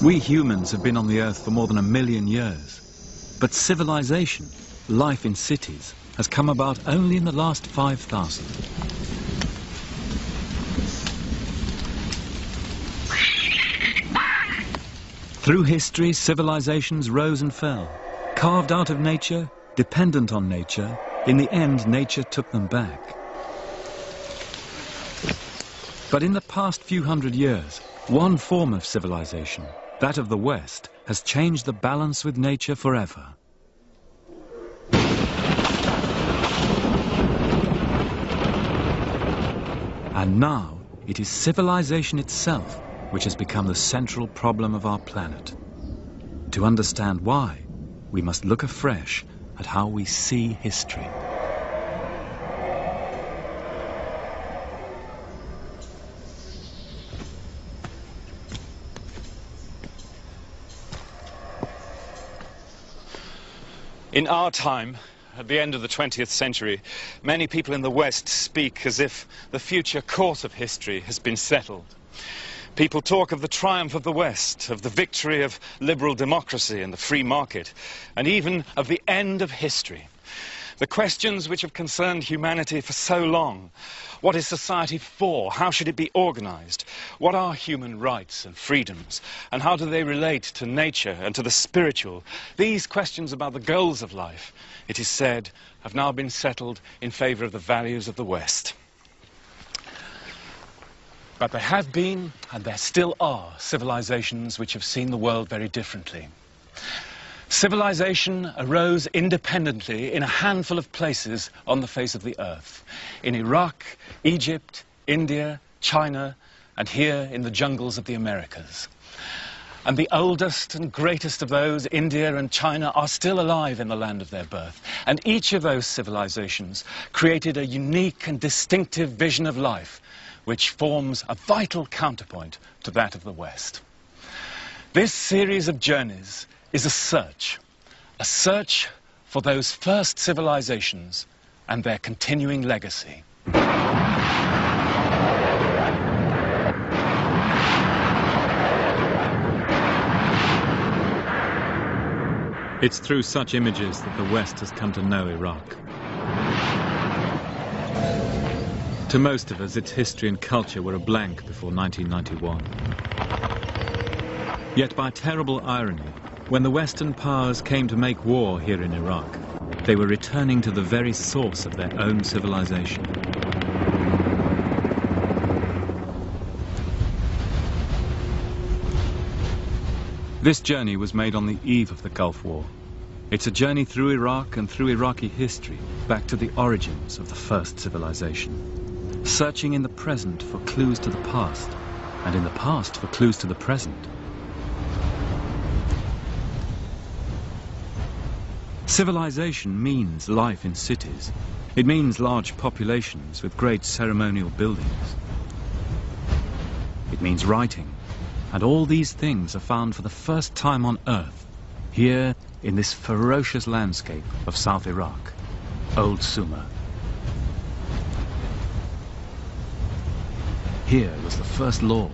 We humans have been on the Earth for more than 1 million years. But civilization, life in cities, has come about only in the last 5,000. Through history, civilizations rose and fell, carved out of nature, dependent on nature. In the end, nature took them back. But in the past few hundred years, one form of civilization, that of the West, has changed the balance with nature forever. And now, it is civilization itself which has become the central problem of our planet. To understand why, we must look afresh at how we see history. In our time, at the end of the 20th century, many people in the West speak as if the future course of history has been settled. People talk of the triumph of the West, of the victory of liberal democracy and the free market, and even of the end of history. The questions which have concerned humanity for so long: what is society for? How should it be organized? What are human rights and freedoms? And how do they relate to nature and to the spiritual? These questions about the goals of life, it is said, have now been settled in favor of the values of the West. But there have been, and there still are, civilizations which have seen the world very differently. Civilization arose independently in a handful of places on the face of the earth. In Iraq, Egypt, India, China, and here in the jungles of the Americas. And the oldest and greatest of those, India and China, are still alive in the land of their birth. And each of those civilizations created a unique and distinctive vision of life, which forms a vital counterpoint to that of the West. This series of journeys is a search for those first civilizations and their continuing legacy. It's through such images that the West has come to know Iraq. To most of us, its history and culture were a blank before 1991. Yet by terrible irony, when the Western powers came to make war here in Iraq, they were returning to the very source of their own civilization. This journey was made on the eve of the Gulf War. It's a journey through Iraq and through Iraqi history, back to the origins of the first civilization. Searching in the present for clues to the past, and in the past for clues to the present. Civilization means life in cities. It means large populations with great ceremonial buildings. It means writing. And all these things are found for the first time on Earth, here in this ferocious landscape of South Iraq, Old Sumer. Here was the first law,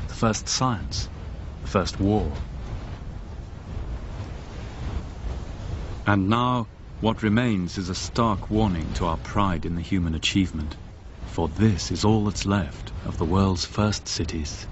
the first science, the first war. And now, what remains is a stark warning to our pride in the human achievement. For this is all that's left of the world's first cities.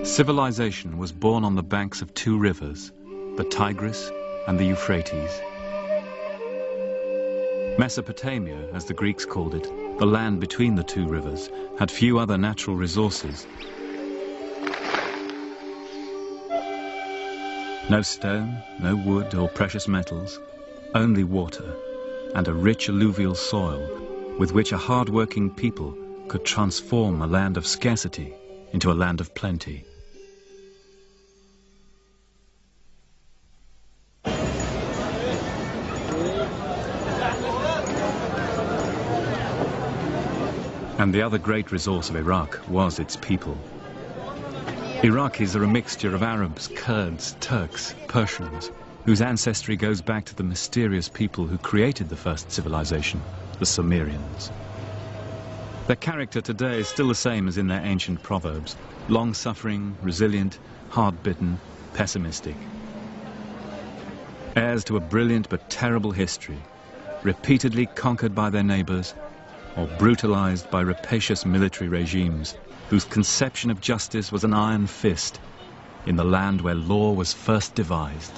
Civilization was born on the banks of two rivers, the Tigris and the Euphrates. Mesopotamia, as the Greeks called it, the land between the two rivers, had few other natural resources. No stone, no wood or precious metals, only water and a rich alluvial soil with which a hard-working people could transform a land of scarcity into a land of plenty. And the other great resource of Iraq was its people. Iraqis are a mixture of Arabs, Kurds, Turks, Persians, whose ancestry goes back to the mysterious people who created the first civilization, the Sumerians. Their character today is still the same as in their ancient proverbs: long-suffering, resilient, hard-bitten, pessimistic. Heirs to a brilliant but terrible history, repeatedly conquered by their neighbors, or brutalized by rapacious military regimes whose conception of justice was an iron fist in the land where law was first devised.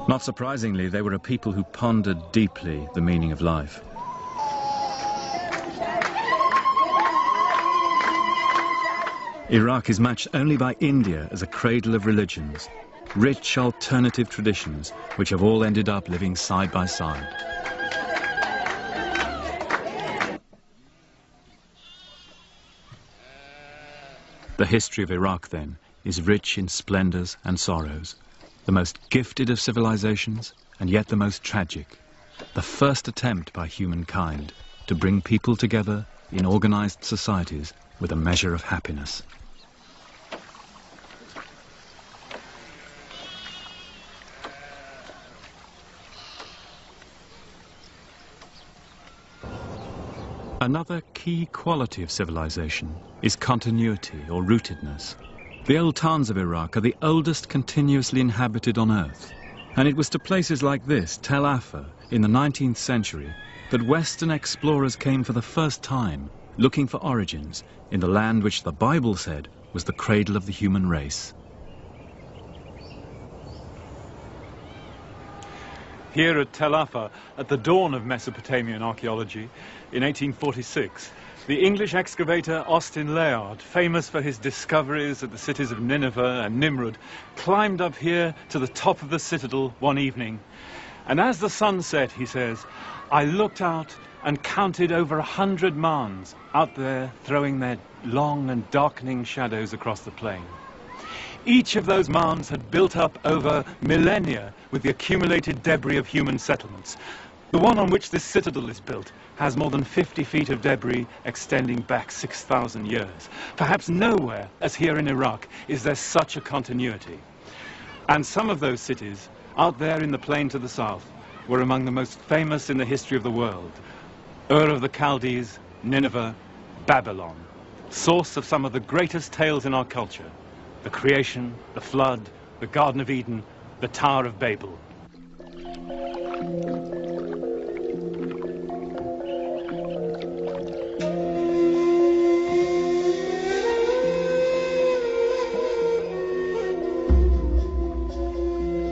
Not surprisingly, they were a people who pondered deeply the meaning of life. Iraq is matched only by India as a cradle of religions, rich alternative traditions which have all ended up living side by side. The history of Iraq, then, is rich in splendors and sorrows, the most gifted of civilizations and yet the most tragic, the first attempt by humankind to bring people together in organized societies with a measure of happiness. Another key quality of civilization is continuity or rootedness. The old towns of Iraq are the oldest continuously inhabited on Earth. And it was to places like this, Tel Afar, in the 19th century, that Western explorers came for the first time, looking for origins in the land which the Bible said was the cradle of the human race. Here at Tel Afar, at the dawn of Mesopotamian archaeology, in 1846, the English excavator Austin Layard, famous for his discoveries at the cities of Nineveh and Nimrud, climbed up here to the top of the citadel one evening. And as the sun set, he says, I looked out and counted over 100 Marns out there throwing their long and darkening shadows across the plain. Each of those mounds had built up over millennia with the accumulated debris of human settlements. The one on which this citadel is built has more than 50 feet of debris extending back 6,000 years. Perhaps nowhere, as here in Iraq, is there such a continuity. And some of those cities, out there in the plain to the south, were among the most famous in the history of the world. Ur of the Chaldees, Nineveh, Babylon, source of some of the greatest tales in our culture. The creation, the flood, the Garden of Eden, the Tower of Babel.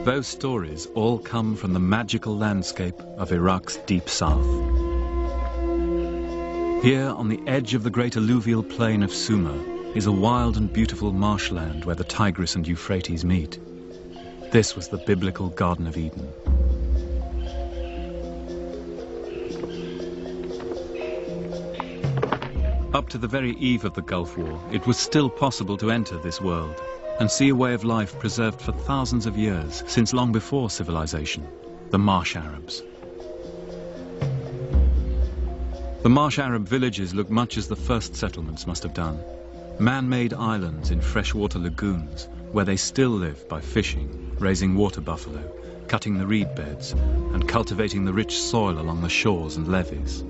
Those stories all come from the magical landscape of Iraq's deep south. Here, on the edge of the great alluvial plain of Sumer, is a wild and beautiful marshland where the Tigris and Euphrates meet. This was the biblical Garden of Eden. Up to the very eve of the Gulf War, it was still possible to enter this world and see a way of life preserved for thousands of years, since long before civilization, the Marsh Arabs. The Marsh Arab villages look much as the first settlements must have done. Man-made islands in freshwater lagoons, where they still live by fishing, raising water buffalo, cutting the reed beds, and cultivating the rich soil along the shores and levees.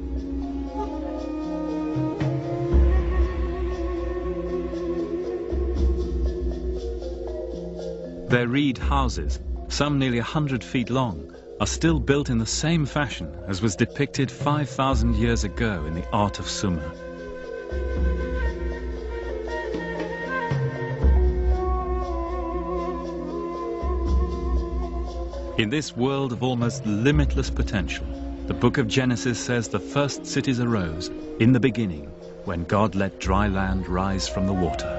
Their reed houses, some nearly 100 feet long, are still built in the same fashion as was depicted 5,000 years ago in the art of Sumer. In this world of almost limitless potential, the book of Genesis says the first cities arose in the beginning, when God let dry land rise from the water.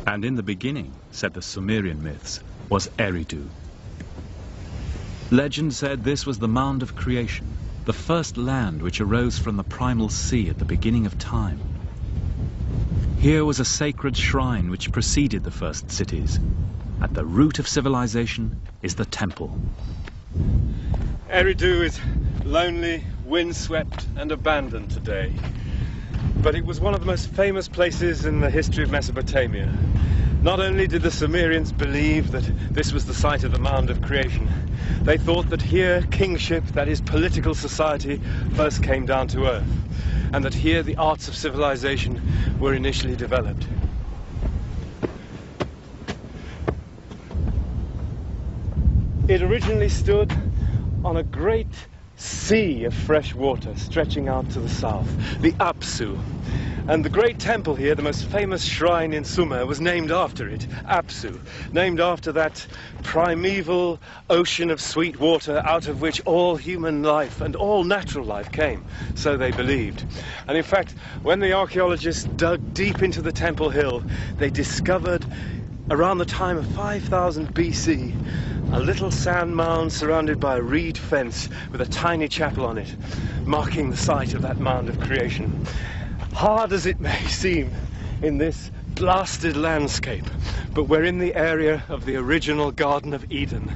And in the beginning, said the Sumerian myths, was Eridu. Legend said this was the mound of creation, the first land which arose from the primal sea at the beginning of time. Here was a sacred shrine which preceded the first cities, At the root of civilization is the temple. Eridu is lonely, windswept and abandoned today. But it was one of the most famous places in the history of Mesopotamia. Not only did the Sumerians believe that this was the site of the mound of creation, they thought that here kingship, that is political society, first came down to earth, and that here the arts of civilization were initially developed. It originally stood on a great sea of fresh water stretching out to the south, the Apsu. And the great temple here, the most famous shrine in Sumer, was named after it, Apsu, named after that primeval ocean of sweet water out of which all human life and all natural life came, so they believed. And in fact, when the archaeologists dug deep into the temple hill, they discovered, around the time of 5000 BC, a little sand mound surrounded by a reed fence with a tiny chapel on it, marking the site of that mound of creation. Hard as it may seem in this blasted landscape, but we're in the area of the original Garden of Eden.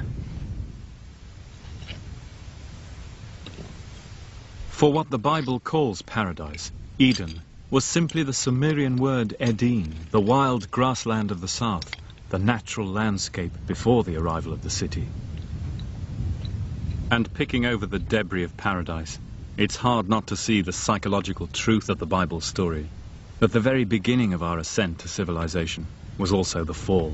For what the Bible calls paradise, Eden was simply the Sumerian word Eden, the wild grassland of the south, the natural landscape before the arrival of the city. And picking over the debris of paradise, it's hard not to see the psychological truth of the Bible's story, that the very beginning of our ascent to civilization was also the fall,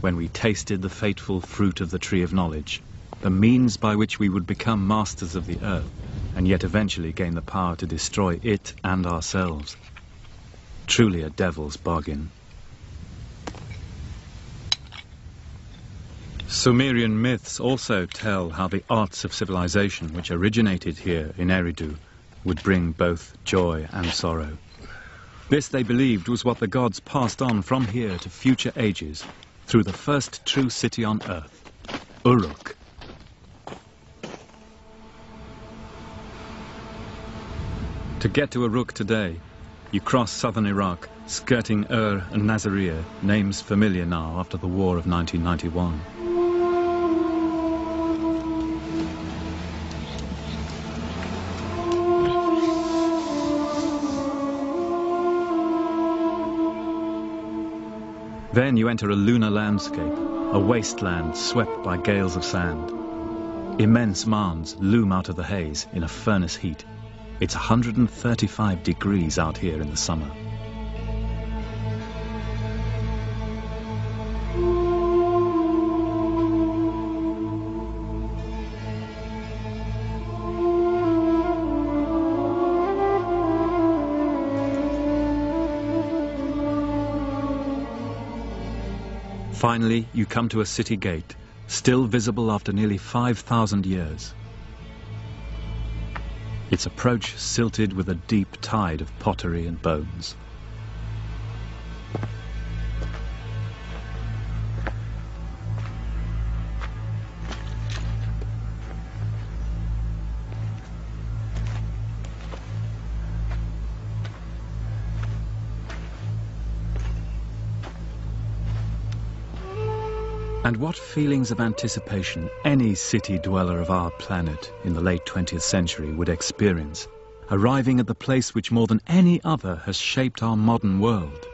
when we tasted the fateful fruit of the tree of knowledge, the means by which we would become masters of the earth, and yet eventually gain the power to destroy it and ourselves. Truly a devil's bargain. Sumerian myths also tell how the arts of civilization, which originated here in Eridu, would bring both joy and sorrow. This, they believed, was what the gods passed on from here to future ages through the first true city on earth, Uruk. To get to Uruk today, you cross southern Iraq, skirting Ur and Nasiriyah, names familiar now after the war of 1991. Then you enter a lunar landscape, a wasteland swept by gales of sand. Immense mounds loom out of the haze in a furnace heat. It's 135 degrees out here in the summer. Finally, you come to a city gate, still visible after nearly 5,000 years. Its approach silted with a deep tide of pottery and bones. And what feelings of anticipation any city dweller of our planet in the late 20th century would experience, arriving at the place which more than any other has shaped our modern world,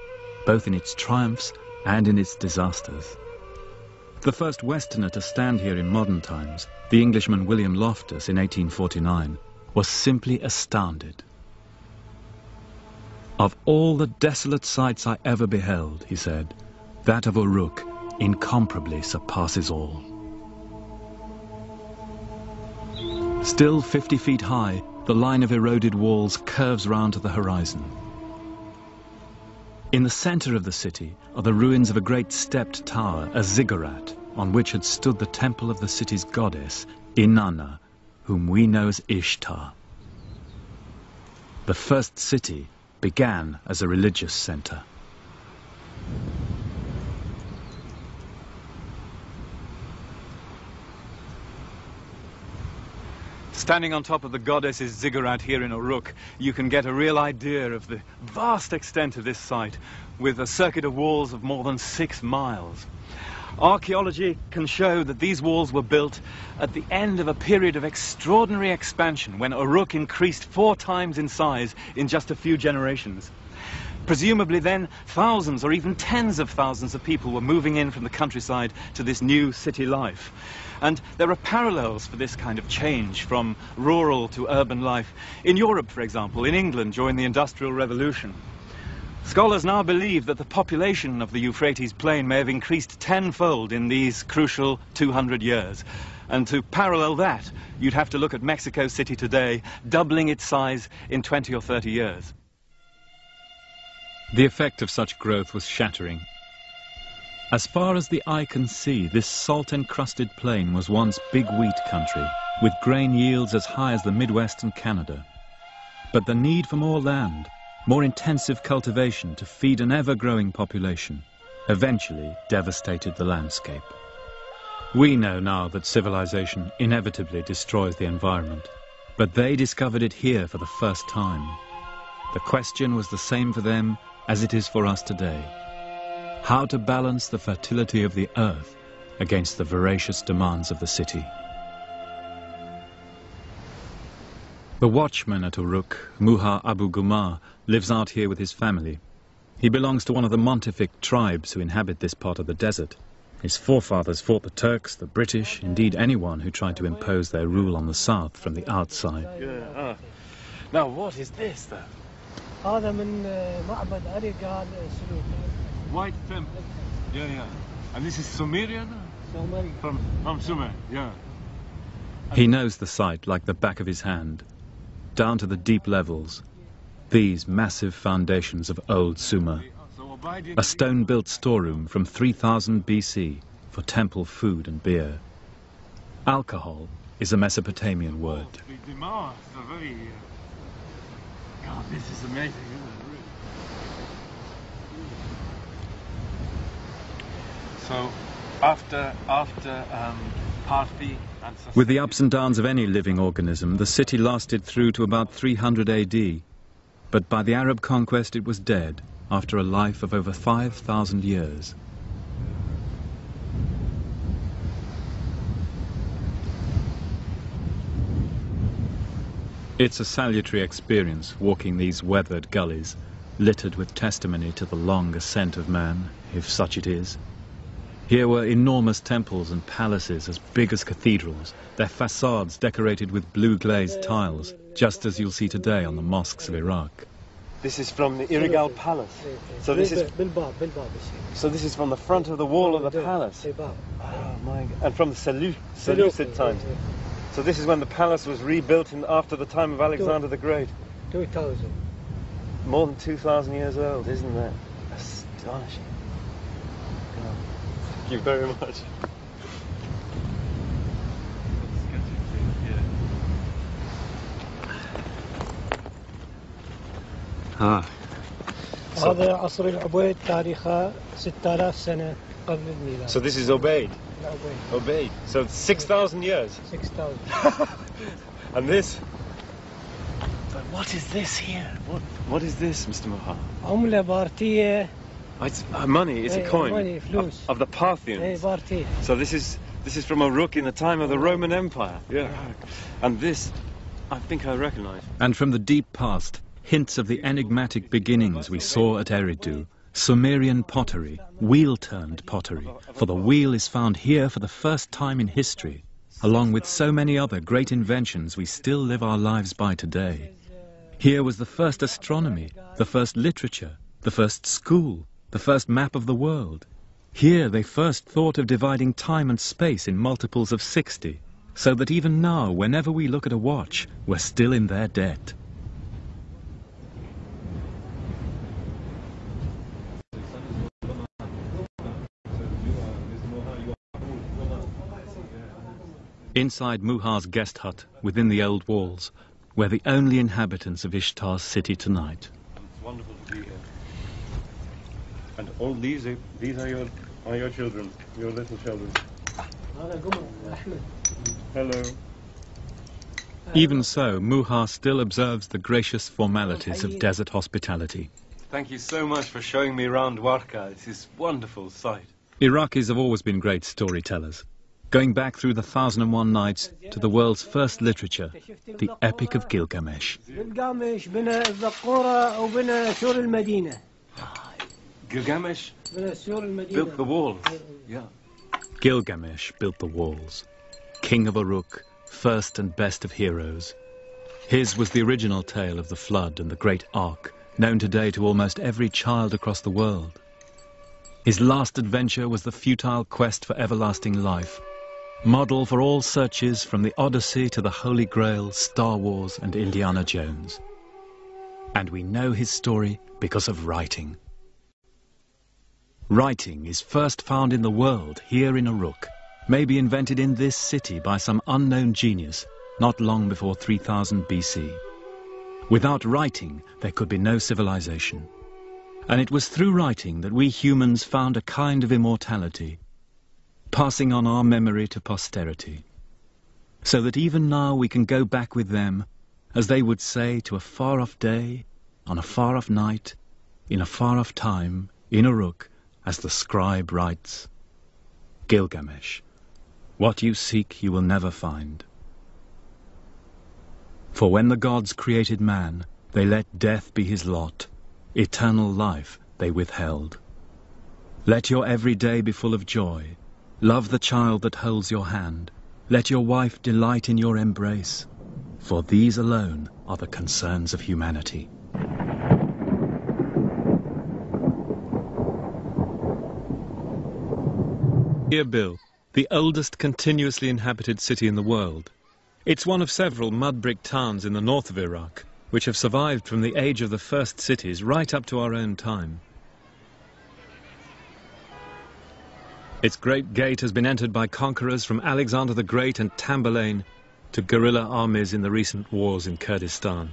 both in its triumphs and in its disasters. The first Westerner to stand here in modern times, the Englishman William Loftus in 1849, was simply astounded. "Of all the desolate sights I ever beheld," he said, "that of Uruk incomparably surpasses all." Still 50 feet high, the line of eroded walls curves round to the horizon. In the center of the city are the ruins of a great stepped tower, a ziggurat, on which had stood the temple of the city's goddess, Inanna, whom we know as Ishtar. The first city began as a religious center. Standing on top of the goddess's ziggurat here in Uruk, you can get a real idea of the vast extent of this site, with a circuit of walls of more than 6 miles. Archaeology can show that these walls were built at the end of a period of extraordinary expansion when Uruk increased 4 times in size in just a few generations. Presumably then, thousands or even tens of thousands of people were moving in from the countryside to this new city life. And there are parallels for this kind of change from rural to urban life in Europe, for example, in England during the Industrial Revolution. Scholars now believe that the population of the Euphrates plain may have increased tenfold in these crucial 200 years. And to parallel that, you'd have to look at Mexico City today, doubling its size in 20 or 30 years. The effect of such growth was shattering. As far as the eye can see, this salt-encrusted plain was once big wheat country, with grain yields as high as the Midwest and Canada. But the need for more land, more intensive cultivation to feed an ever-growing population, eventually devastated the landscape. We know now that civilization inevitably destroys the environment, but they discovered it here for the first time. The question was the same for them as it is for us today: how to balance the fertility of the earth against the voracious demands of the city. The watchman at Uruk, Muha Abu Gumar, lives out here with his family. He belongs to one of the Montefic tribes who inhabit this part of the desert. His forefathers fought the Turks, the British, indeed anyone who tried to impose their rule on the south from the outside. Now what is this then? White temple. Yeah. And this is Sumerian? From Sumer, yeah. He knows the site like the back of his hand, down to the deep levels. These massive foundations of old Sumer, a stone-built storeroom from 3000 BC for temple food and beer. Alcohol is a Mesopotamian word. God, this is amazing, isn't it? Really? So, after Parthi and with the ups and downs of any living organism, the city lasted through to about 300 AD. But by the Arab conquest it was dead, after a life of over 5,000 years. It's a salutary experience walking these weathered gullies, littered with testimony to the long ascent of man, if such it is. Here were enormous temples and palaces as big as cathedrals, their facades decorated with blue glazed tiles, just as you'll see today on the mosques of Iraq. This is from the Uruk palace. So this is from the front of the wall of the palace. Oh my God. And from the Seleucid times. So this is when the palace was rebuilt after the time of Alexander the Great. 2000. More than 2,000 years old, isn't that astonishing? God. Thank you very much. هذا عصر العبيد تاريخه 6000 سنة قبل الميلاد. So this is Obeid. Obeid. So 6,000 years. 6,000. And this. But what is this here? What is this, Mr. Muha? عملة بارتية. It's money. It's a coin money, فلوس. of the Parthians. بارتية. So this is from Uruk in the time of the Roman Empire. Yeah. And this, I think I recognize. And from the deep past, hints of the enigmatic beginnings we saw at Eridu. Sumerian pottery, wheel-turned pottery, for the wheel is found here for the first time in history, along with so many other great inventions we still live our lives by today. Here was the first astronomy, the first literature, the first school, the first map of the world. Here they first thought of dividing time and space in multiples of 60, so that even now, whenever we look at a watch, we're still in their debt. Inside Muha's guest hut, within the old walls, we're the only inhabitants of Ishtar's city tonight. It's wonderful to be here. And all these are your children, your little children. Hello. Even so, Muha still observes the gracious formalities of desert hospitality. Thank you so much for showing me around Warka. This is a wonderful sight. Iraqis have always been great storytellers, going back through the 1001 Nights to the world's first literature, the Epic of Gilgamesh. Gilgamesh built the walls. Yeah. Gilgamesh built the walls. King of Uruk, first and best of heroes. His was the original tale of the flood and the great ark, known today to almost every child across the world. His last adventure was the futile quest for everlasting life, model for all searches from the Odyssey to the Holy Grail, Star Wars and Indiana Jones. And we know his story because of writing. Writing is first found in the world here in Uruk, maybe invented in this city by some unknown genius not long before 3000 BC. Without writing, there could be no civilization. And it was through writing that we humans found a kind of immortality, passing on our memory to posterity, so that even now we can go back with them, as they would say, to a far-off day, on a far-off night, in a far-off time, in Uruk, as the scribe writes, Gilgamesh, what you seek you will never find. For when the gods created man, they let death be his lot, eternal life they withheld. Let your every day be full of joy, love the child that holds your hand, let your wife delight in your embrace, for these alone are the concerns of humanity. Erbil, the oldest continuously inhabited city in the world. It's one of several mud brick towns in the north of Iraq, which have survived from the age of the first cities right up to our own time. Its great gate has been entered by conquerors from Alexander the Great and Tamburlaine to guerrilla armies in the recent wars in Kurdistan.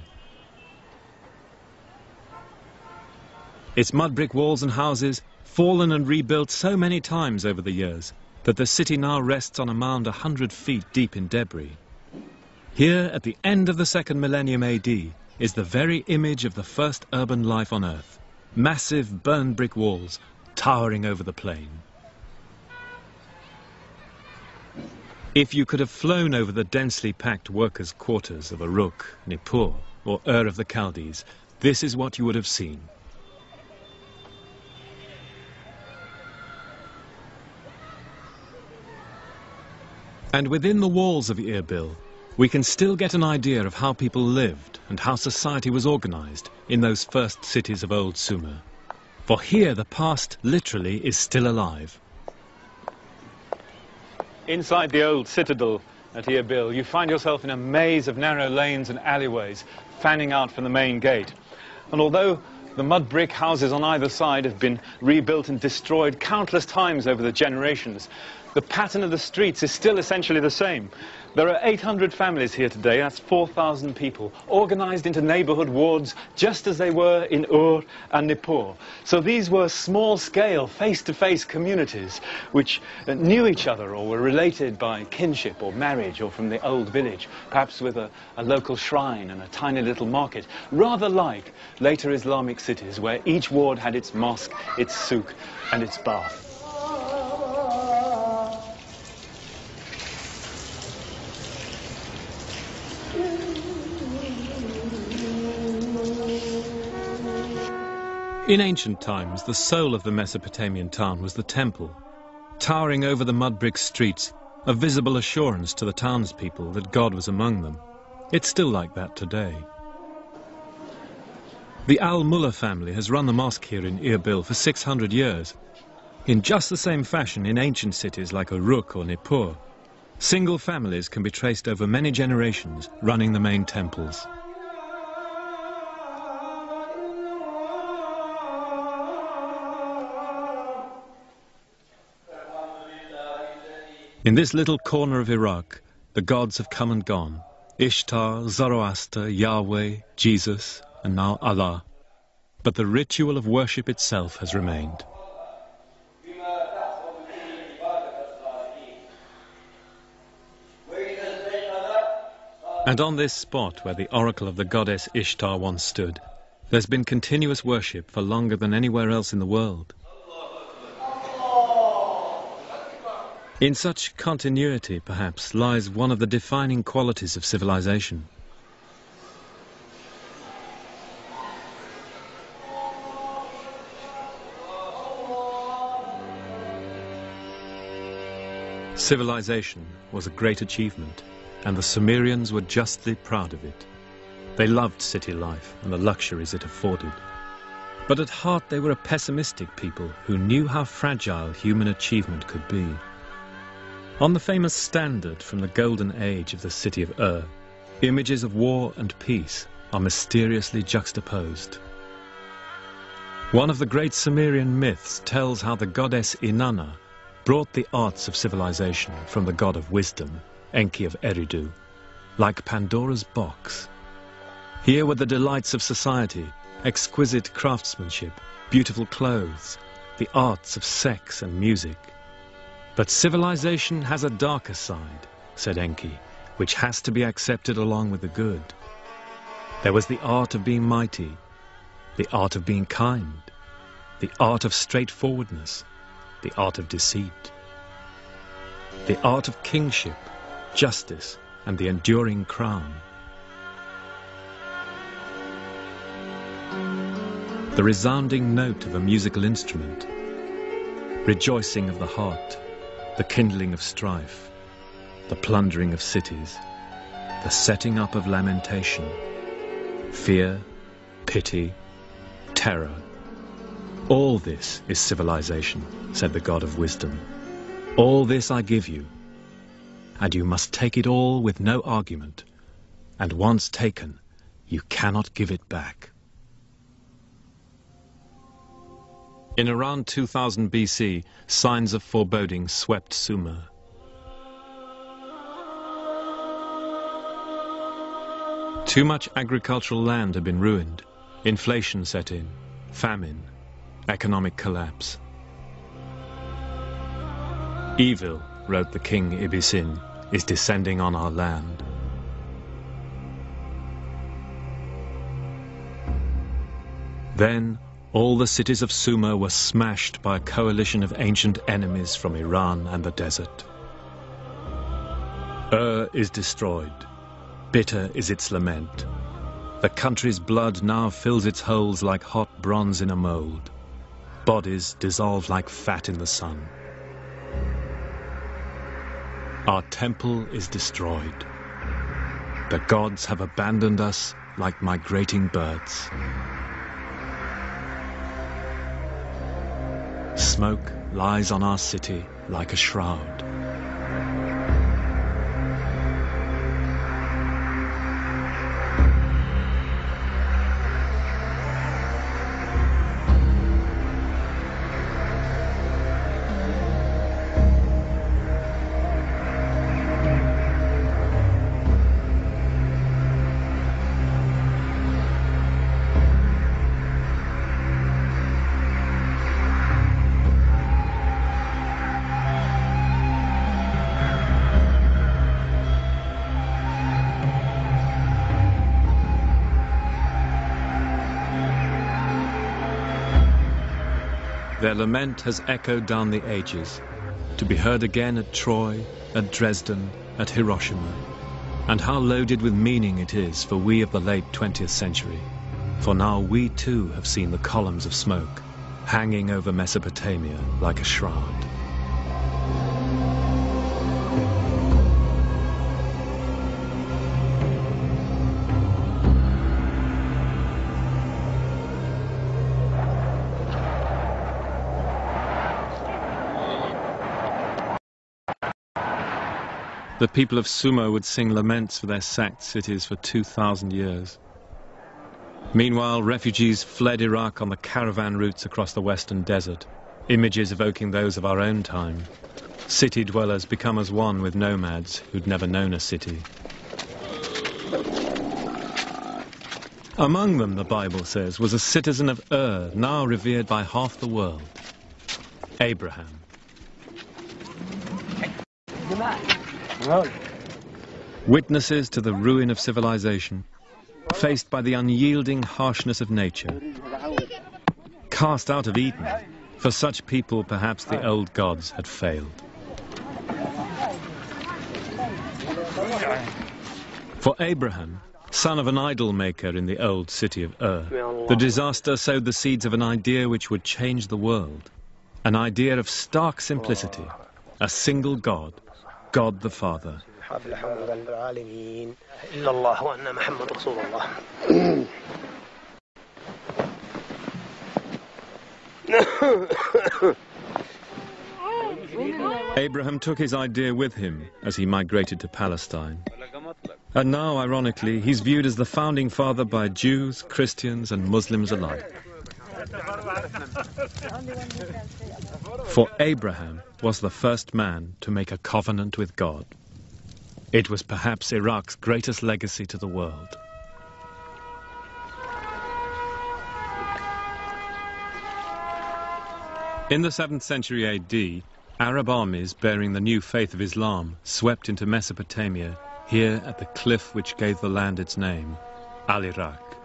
Its mud brick walls and houses, fallen and rebuilt so many times over the years, that the city now rests on a mound 100 feet deep in debris. Here, at the end of the second millennium AD, is the very image of the first urban life on Earth. Massive burned brick walls towering over the plain. If you could have flown over the densely packed workers' quarters of Uruk, Nippur, or Ur of the Chaldees, this is what you would have seen. And within the walls of Erbil, we can still get an idea of how people lived and how society was organized in those first cities of old Sumer. For here the past literally is still alive. Inside the old citadel at Erbil, you find yourself in a maze of narrow lanes and alleyways fanning out from the main gate. And although the mud brick houses on either side have been rebuilt and destroyed countless times over the generations, the pattern of the streets is still essentially the same. There are 800 families here today, that's 4,000 people, organized into neighborhood wards just as they were in Ur and Nippur. So these were small-scale, face-to-face communities which knew each other or were related by kinship or marriage or from the old village, perhaps with a local shrine and a tiny little market, rather like later Islamic cities where each ward had its mosque, its souk and its bath. In ancient times, the soul of the Mesopotamian town was the temple. Towering over the mud brick streets, a visible assurance to the townspeople that God was among them. It's still like that today. The Al-Mullah family has run the mosque here in Erbil for 600 years. In just the same fashion in ancient cities like Uruk or Nippur, single families can be traced over many generations running the main temples. In this little corner of Iraq, the gods have come and gone. Ishtar, Zoroaster, Yahweh, Jesus, and now Allah. But the ritual of worship itself has remained. And on this spot where the oracle of the goddess Ishtar once stood, there's been continuous worship for longer than anywhere else in the world. In such continuity, perhaps, lies one of the defining qualities of civilization. Civilization was a great achievement, and the Sumerians were justly proud of it. They loved city life and the luxuries it afforded. But at heart they were a pessimistic people who knew how fragile human achievement could be. On the famous standard from the golden age of the city of Ur, images of war and peace are mysteriously juxtaposed. One of the great Sumerian myths tells how the goddess Inanna brought the arts of civilization from the god of wisdom, Enki of Eridu, like Pandora's box. Here were the delights of society, exquisite craftsmanship, beautiful clothes, the arts of sex and music. But civilization has a darker side, said Enki, which has to be accepted along with the good. There was the art of being mighty, the art of being kind, the art of straightforwardness, the art of deceit, the art of kingship, justice, and the enduring crown. The resounding note of a musical instrument, rejoicing of the heart, the kindling of strife, the plundering of cities, the setting up of lamentation, fear, pity, terror. All this is civilization, said the god of wisdom. All this I give you, and you must take it all with no argument, and once taken, you cannot give it back. In around 2000 BC, signs of foreboding swept Sumer. Too much agricultural land had been ruined, inflation set in, famine, economic collapse. Evil, wrote the king Ibisin, is descending on our land. Then all the cities of Sumer were smashed by a coalition of ancient enemies from Iran and the desert. Ur is destroyed. Bitter is its lament. The country's blood now fills its holes like hot bronze in a mold. Bodies dissolve like fat in the sun. Our temple is destroyed. The gods have abandoned us like migrating birds. Smoke lies on our city like a shroud. Their lament has echoed down the ages, to be heard again at Troy, at Dresden, at Hiroshima. And how loaded with meaning it is for we of the late 20th century. For now we too have seen the columns of smoke hanging over Mesopotamia like a shroud. The people of Sumer would sing laments for their sacked cities for 2,000 years. Meanwhile, refugees fled Iraq on the caravan routes across the western desert, images evoking those of our own time. City dwellers become as one with nomads who'd never known a city. Among them, the Bible says, was a citizen of Ur, now revered by half the world, Abraham. Witnesses to the ruin of civilization, faced by the unyielding harshness of nature. Cast out of Eden, for such people perhaps the old gods had failed. For Abraham, son of an idol maker in the old city of Ur, the disaster sowed the seeds of an idea which would change the world. An idea of stark simplicity, a single God, God the Father. Abraham took his idea with him as he migrated to Palestine. And now, ironically, he's viewed as the founding father by Jews, Christians and Muslims alike. For Abraham was the first man to make a covenant with God. It was perhaps Iraq's greatest legacy to the world. In the 7th century AD, Arab armies bearing the new faith of Islam swept into Mesopotamia, here at the cliff which gave the land its name, Al-Iraq.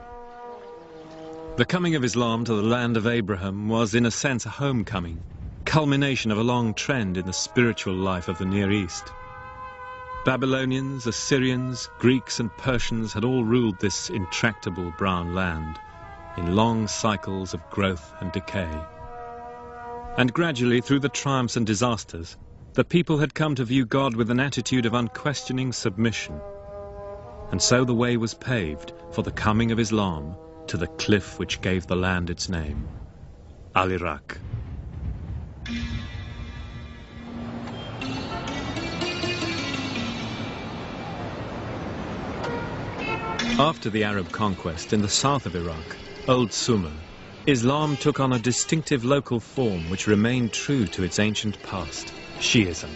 The coming of Islam to the land of Abraham was in a sense a homecoming, culmination of a long trend in the spiritual life of the Near East. Babylonians, Assyrians, Greeks and Persians had all ruled this intractable brown land in long cycles of growth and decay. And gradually, through the triumphs and disasters, the people had come to view God with an attitude of unquestioning submission. And so the way was paved for the coming of Islam to the cliff which gave the land its name, Al-Iraq. After the Arab conquest in the south of Iraq, Old Sumer, Islam took on a distinctive local form which remained true to its ancient past, Shi'ism.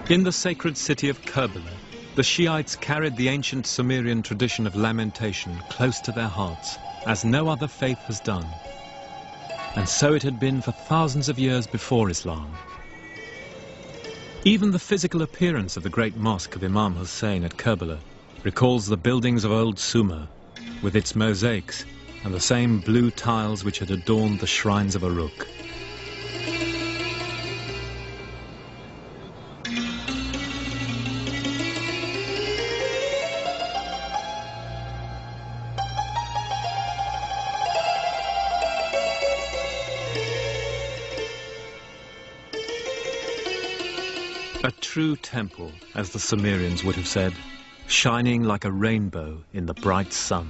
In the sacred city of Karbala, the Shiites carried the ancient Sumerian tradition of lamentation close to their hearts, as no other faith has done. And so it had been for thousands of years before Islam. Even the physical appearance of the great mosque of Imam Hussein at Karbala recalls the buildings of Old Sumer, with its mosaics and the same blue tiles which had adorned the shrines of Uruk. A true temple, as the Sumerians would have said, shining like a rainbow in the bright sun.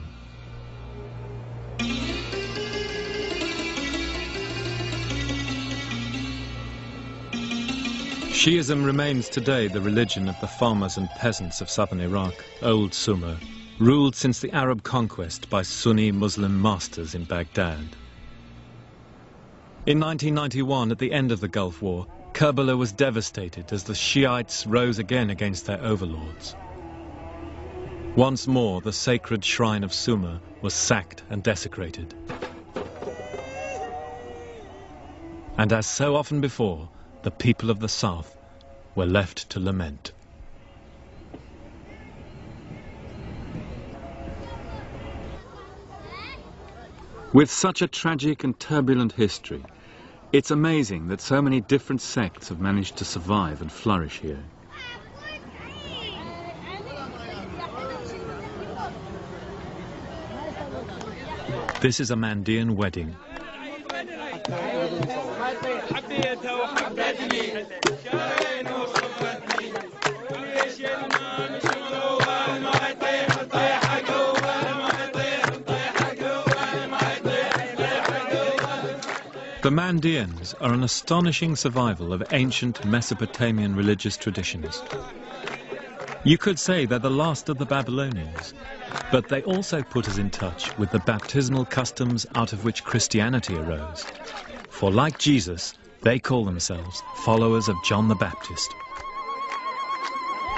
Shi'ism remains today the religion of the farmers and peasants of southern Iraq, Old Sumer, ruled since the Arab conquest by Sunni Muslim masters in Baghdad. In 1991, at the end of the Gulf War, Karbala was devastated as the Shiites rose again against their overlords. Once more, the sacred shrine of Sumer was sacked and desecrated. And as so often before, the people of the south were left to lament. With such a tragic and turbulent history, it's amazing that so many different sects have managed to survive and flourish here. This is a Mandean wedding. The Mandeans are an astonishing survival of ancient Mesopotamian religious traditions. You could say they're the last of the Babylonians, but they also put us in touch with the baptismal customs out of which Christianity arose. For like Jesus, they call themselves followers of John the Baptist.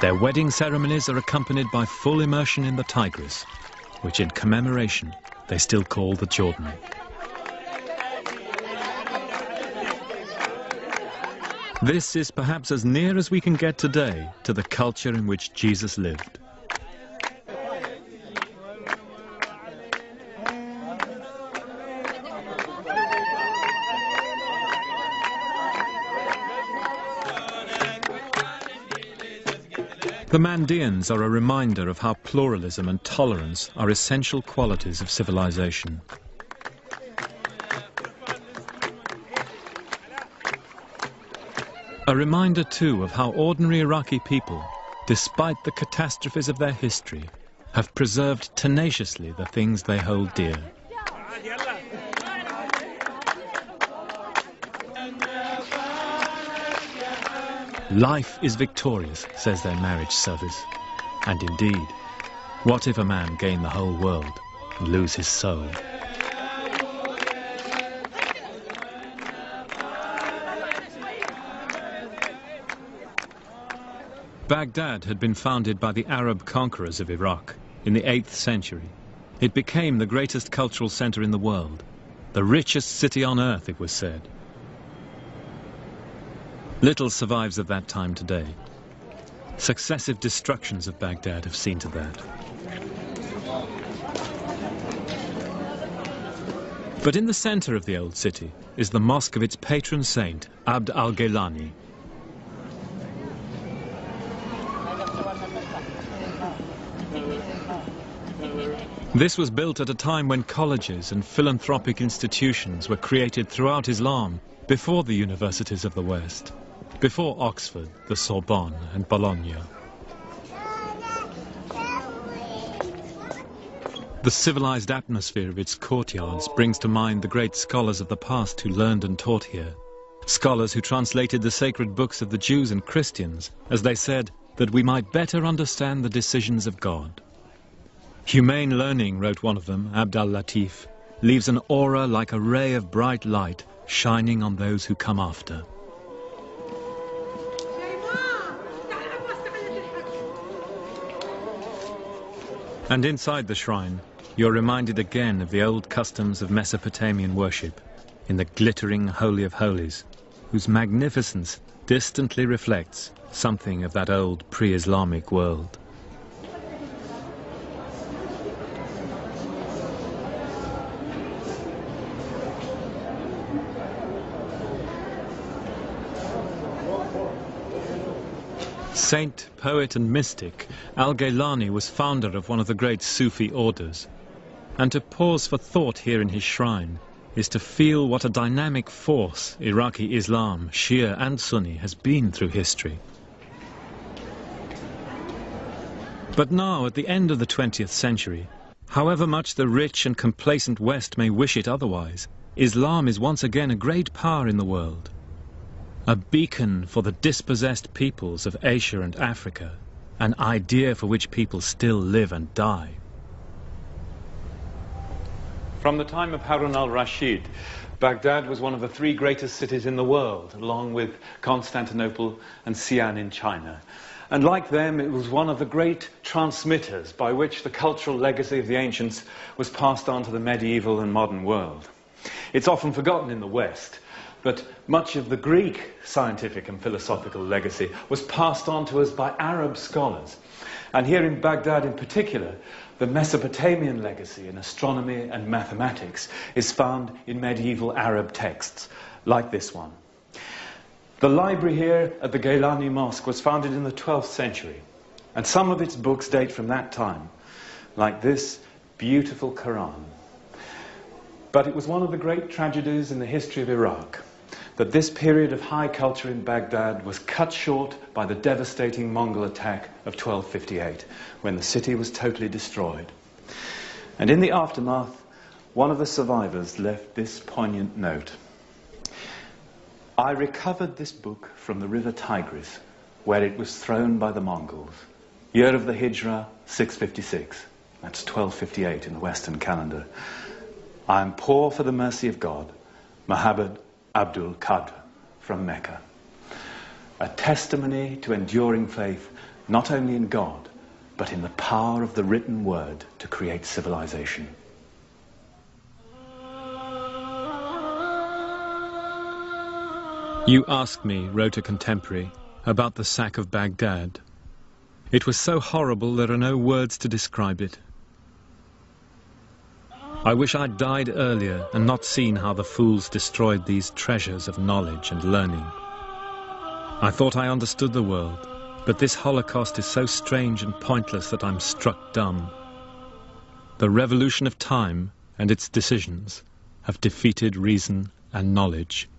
Their wedding ceremonies are accompanied by full immersion in the Tigris, which in commemoration they still call the Jordan. This is perhaps as near as we can get today to the culture in which Jesus lived. The Mandaeans are a reminder of how pluralism and tolerance are essential qualities of civilization. A reminder, too, of how ordinary Iraqi people, despite the catastrophes of their history, have preserved tenaciously the things they hold dear. Life is victorious, says their marriage service. And indeed, what if a man gain the whole world and lose his soul? Baghdad had been founded by the Arab conquerors of Iraq in the 8th century. It became the greatest cultural center in the world, the richest city on earth, it was said. Little survives of that time today. Successive destructions of Baghdad have seen to that. But in the center of the old city is the mosque of its patron saint, Abd al-Gaylani. This was built at a time when colleges and philanthropic institutions were created throughout Islam, before the universities of the West, before Oxford, the Sorbonne and Bologna. The civilized atmosphere of its courtyards brings to mind the great scholars of the past who learned and taught here. Scholars who translated the sacred books of the Jews and Christians, as they said, that we might better understand the decisions of God. Humane learning, wrote one of them, Abd al-Latif, leaves an aura like a ray of bright light shining on those who come after. And inside the shrine, you're reminded again of the old customs of Mesopotamian worship, in the glittering Holy of Holies, whose magnificence distantly reflects something of that old pre-Islamic world. Saint, poet and mystic, al-Gaylani was founder of one of the great Sufi orders. And to pause for thought here in his shrine is to feel what a dynamic force Iraqi Islam, Shia and Sunni, has been through history. But now, at the end of the 20th century, however much the rich and complacent West may wish it otherwise, Islam is once again a great power in the world. A beacon for the dispossessed peoples of Asia and Africa, an idea for which people still live and die. From the time of Harun al-Rashid, Baghdad was one of the 3 greatest cities in the world, along with Constantinople and Xi'an in China. And like them, it was one of the great transmitters by which the cultural legacy of the ancients was passed on to the medieval and modern world. It's often forgotten in the West, but much of the Greek scientific and philosophical legacy was passed on to us by Arab scholars. And here in Baghdad in particular, the Mesopotamian legacy in astronomy and mathematics is found in medieval Arab texts, like this one. The library here at the Gaylani Mosque was founded in the 12th century, and some of its books date from that time, like this beautiful Quran. But it was one of the great tragedies in the history of Iraq that this period of high culture in Baghdad was cut short by the devastating Mongol attack of 1258, when the city was totally destroyed. And in the aftermath, one of the survivors left this poignant note. I recovered this book from the river Tigris, where it was thrown by the Mongols. Year of the Hijra, 656. That's 1258 in the Western calendar. I am poor for the mercy of God. Muhammad Abdul Qadr from Mecca. A testimony to enduring faith, not only in God, but in the power of the written word to create civilization. You asked me, wrote a contemporary, about the sack of Baghdad. It was so horrible there are no words to describe it. I wish I'd died earlier and not seen how the fools destroyed these treasures of knowledge and learning. I thought I understood the world, But this Holocaust is so strange and pointless that I'm struck dumb. The revolution of time and its decisions have defeated reason and knowledge.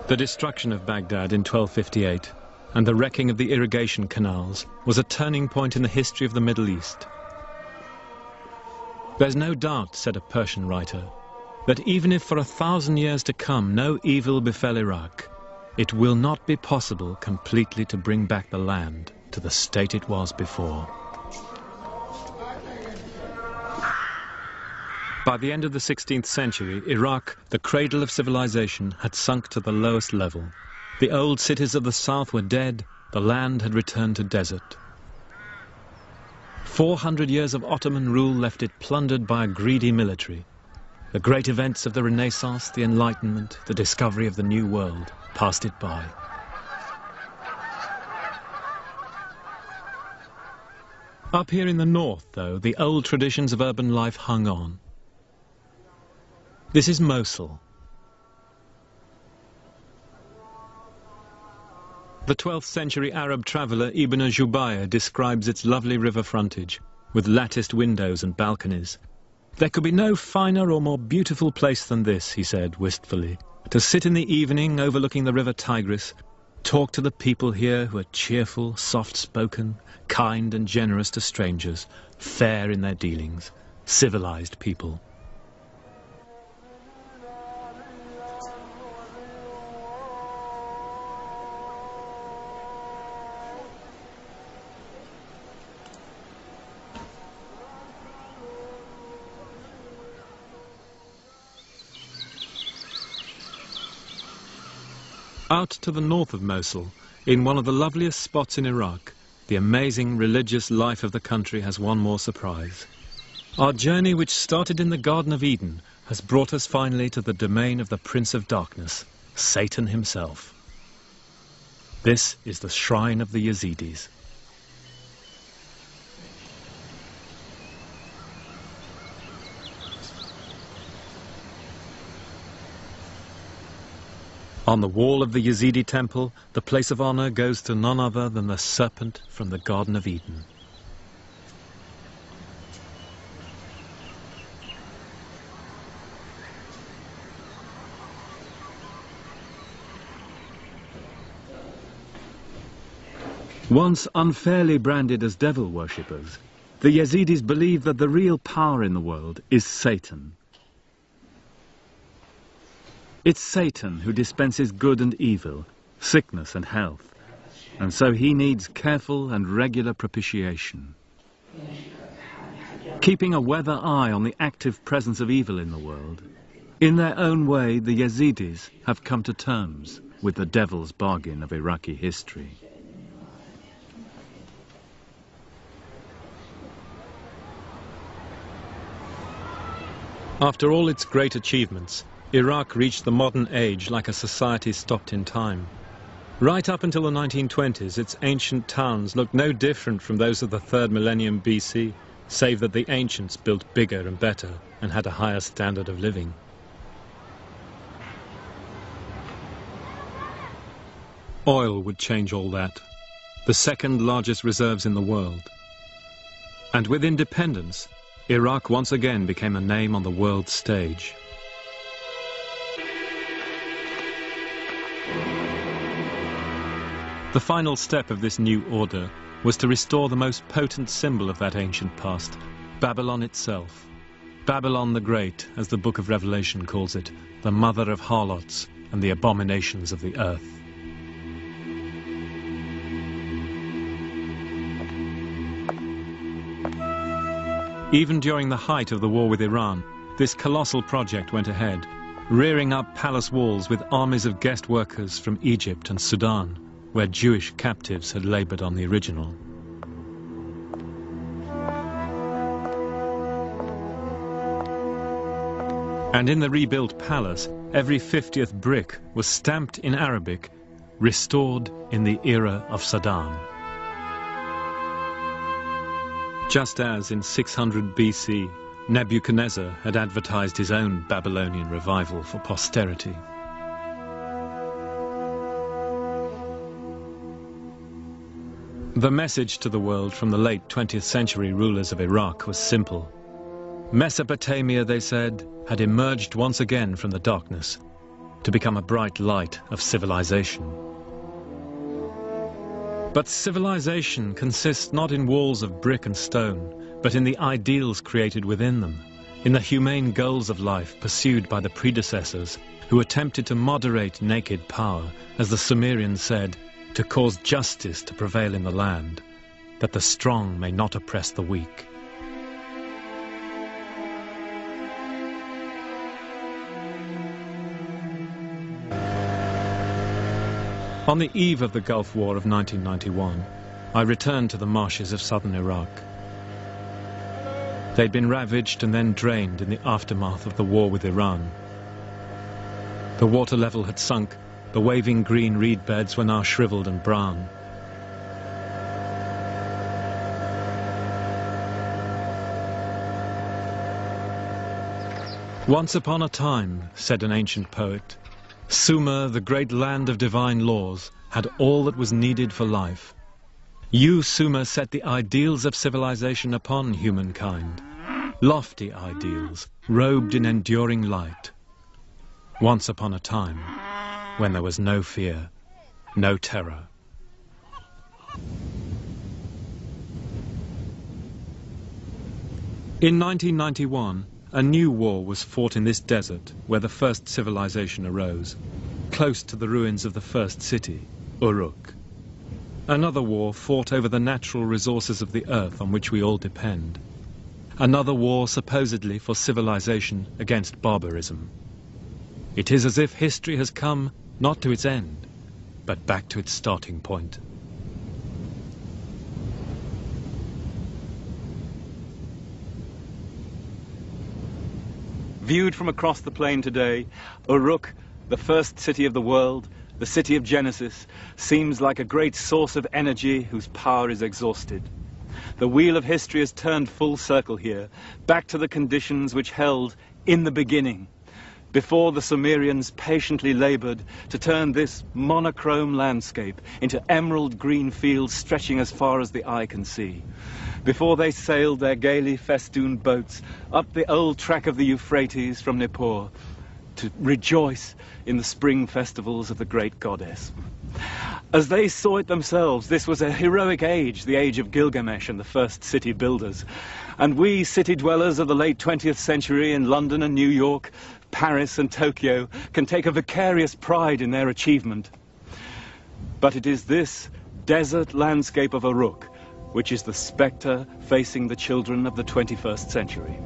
The destruction of Baghdad in 1258 and the wrecking of the irrigation canals was a turning point in the history of the Middle East. There's no doubt, said a Persian writer, that even if for 1,000 years to come no evil befell Iraq, it will not be possible completely to bring back the land to the state it was before. By the end of the 16th century, Iraq, the cradle of civilization, had sunk to the lowest level. The old cities of the south were dead, the land had returned to desert. 400 years of Ottoman rule left it plundered by a greedy military. The great events of the Renaissance, the Enlightenment, the discovery of the New World passed it by. Up here in the north, though, the old traditions of urban life hung on. This is Mosul. The 12th century Arab traveller Ibn Jubayr describes its lovely river frontage, with latticed windows and balconies. There could be no finer or more beautiful place than this, he said wistfully, to sit in the evening overlooking the river Tigris, talk to the people here who are cheerful, soft-spoken, kind and generous to strangers, fair in their dealings, civilized people. Out to the north of Mosul, in one of the loveliest spots in Iraq, the amazing religious life of the country has one more surprise. Our journey, which started in the Garden of Eden, has brought us finally to the domain of the Prince of Darkness, Satan himself. This is the shrine of the Yazidis. On the wall of the Yazidi temple, the place of honor goes to none other than the serpent from the Garden of Eden. Once unfairly branded as devil worshippers, the Yazidis believe that the real power in the world is Satan. It's Satan who dispenses good and evil, sickness and health, and so he needs careful and regular propitiation. Keeping a weather eye on the active presence of evil in the world, in their own way the Yazidis have come to terms with the devil's bargain of Iraqi history. After all its great achievements, Iraq reached the modern age like a society stopped in time. Right up until the 1920s, its ancient towns looked no different from those of the 3rd millennium BC, save that the ancients built bigger and better and had a higher standard of living. Oil would change all that, the second largest reserves in the world. And with independence, Iraq once again became a name on the world stage. The final step of this new order was to restore the most potent symbol of that ancient past, Babylon itself. Babylon the Great, as the Book of Revelation calls it, the mother of harlots and the abominations of the earth. Even during the height of the war with Iran, this colossal project went ahead, rearing up palace walls with armies of guest workers from Egypt and Sudan, where Jewish captives had labored on the original. And in the rebuilt palace, every 50th brick was stamped in Arabic, restored in the era of Saddam. Just as in 600 BC, Nebuchadnezzar had advertised his own Babylonian revival for posterity. The message to the world from the late 20th century rulers of Iraq was simple. Mesopotamia, they said, had emerged once again from the darkness to become a bright light of civilization. But civilization consists not in walls of brick and stone, but in the ideals created within them, in the humane goals of life pursued by the predecessors who attempted to moderate naked power, as the Sumerians said, to cause justice to prevail in the land, that the strong may not oppress the weak. On the eve of the Gulf War of 1991, I returned to the marshes of southern Iraq. They'd been ravaged and then drained in the aftermath of the war with Iran. The water level had sunk. The waving green reed beds were now shriveled and brown. Once upon a time, said an ancient poet, Sumer, the great land of divine laws, had all that was needed for life. You, Sumer, set the ideals of civilization upon humankind. Lofty ideals, robed in enduring light. Once upon a time, when there was no fear, no terror. In 1991, a new war was fought in this desert where the first civilization arose, close to the ruins of the first city, Uruk. Another war fought over the natural resources of the earth on which we all depend. Another war supposedly for civilization against barbarism. It is as if history has come not to its end, but back to its starting point. Viewed from across the plain today, Uruk, the first city of the world, the city of Genesis, seems like a great source of energy whose power is exhausted. The wheel of history has turned full circle here, back to the conditions which held in the beginning, before the Sumerians patiently labored to turn this monochrome landscape into emerald green fields stretching as far as the eye can see, before they sailed their gaily festooned boats up the old track of the Euphrates from Nippur to rejoice in the spring festivals of the great goddess. As they saw it themselves, this was a heroic age, the age of Gilgamesh and the first city builders. And we city dwellers of the late 20th century in London and New York, Paris and Tokyo can take a vicarious pride in their achievement. But it is this desert landscape of Uruk which is the spectre facing the children of the 21st century.